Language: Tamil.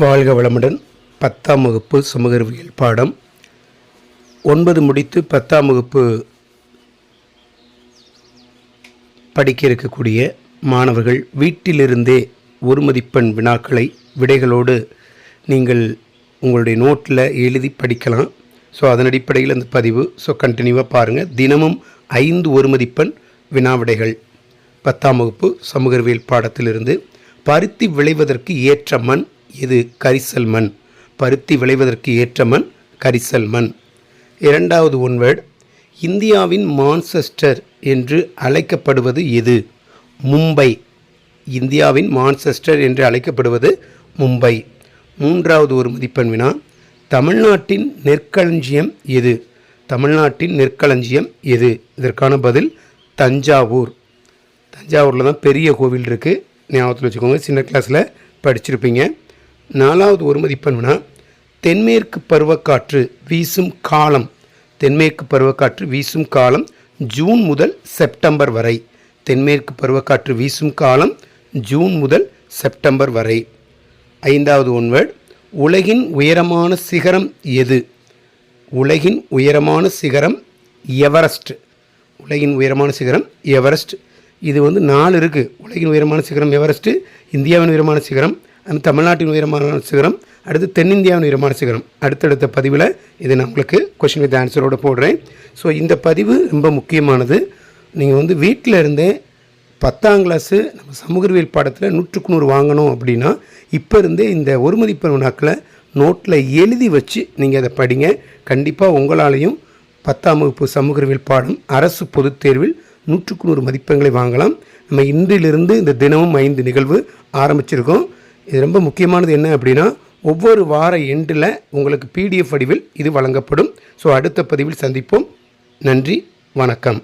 வாழ்க வளமுடன். 10ஆம் வகுப்பு சமூக அறிவியல் பாடம் 9 முடித்து 10ஆம் வகுப்பு படிக்க இருக்கக்கூடிய மாணவர்கள் வீட்டிலிருந்தே ஒரு மதிப்பெண் வினாக்களை விடைகளோடு நீங்கள் உங்களுடைய நோட்டில் எழுதி படிக்கலாம். ஸோ அதன் அடிப்படையில் அந்த பதிவு கண்டினியூவாக பாருங்கள். தினமும் 5 ஒரு மதிப்பெண் வினாவிடைகள் 10ஆம் வகுப்பு சமூக அறிவியல் பாடத்திலிருந்து. பருத்தி விளைவதற்கு ஏற்ற மண் இது கரிசல் மண். பருத்தி விளைவதற்கு ஏற்ற மண் கரிசல் மண். இரண்டாவது ஒன்வேர்டு, இந்தியாவின் மான்செஸ்டர் என்று அழைக்கப்படுவது எது? மும்பை. இந்தியாவின் மான்செஸ்டர் என்று அழைக்கப்படுவது மும்பை. மூன்றாவது ஒரு மதிப்பெண் வினா, தமிழ்நாட்டின் நெற்களஞ்சியம் எது? தமிழ்நாட்டின் நெற்களஞ்சியம் எது? இதற்கான பதில் தஞ்சாவூர். தஞ்சாவூரில் தான் பெரிய கோவில் இருக்குது, ஞாபகத்தில் வச்சுக்கோங்க, சின்ன கிளாஸில் படிச்சிருப்பீங்க. நாலாவது ஒரு மதிப்பெண் வினா, தென்மேற்கு பருவக்காற்று வீசும் காலம். தென்மேற்கு பருவக்காற்று வீசும் காலம் ஜூன் முதல் செப்டம்பர் வரை. தென்மேற்கு பருவக்காற்று வீசும் காலம் ஜூன் முதல் செப்டம்பர் வரை. ஐந்தாவது ஒன்வேர்டு, உலகின் உயரமான சிகரம் எது? உலகின் உயரமான சிகரம் எவரெஸ்ட். உலகின் உயரமான சிகரம் எவரெஸ்ட். இது 4 இருக்குது. உலகின் உயரமான சிகரம் எவரெஸ்ட்டு, இந்தியாவின் உயரமான சிகரம், தமிழ்நாட்டின் உயரமான சிகரம், அடுத்து தென்னிந்தியாவின் உயரமான சிகரம். அடுத்தடுத்த பதிவில் இதை நான் உங்களுக்கு கொஷின் வித் ஆன்சரோடு போடுறேன். ஸோ இந்த பதிவு ரொம்ப முக்கியமானது. நீங்கள் வீட்டில் இருந்தே 10ஆம் கிளாஸு நம்ம சமூக அறிவியல் பாடத்தில் 100க்கு 100 வாங்கணும் அப்படின்னா இப்போ இருந்தே இந்த ஒரு மதிப்பெண் வினாக்களை நோட்டில் எழுதி வச்சு நீங்கள் அதை படிங்க. கண்டிப்பாக உங்களாலையும் 10ஆம் வகுப்பு சமூக அறிவியல் பாடம் அரசு பொதுத் தேர்வில் 100க்கு 100 மதிப்பெண்களை வாங்கலாம். நம்ம இன்றிலிருந்து இந்த தினமும் 5 நிகழ்வு ஆரம்பிச்சிருக்கோம். இது ரொம்ப முக்கியமானது என்ன அப்படின்னா, ஒவ்வொரு வார எண்டில் உங்களுக்கு PDF வடிவில் இது வழங்கப்படும். ஸோ அடுத்த பதிவில் சந்திப்போம். நன்றி, வணக்கம்.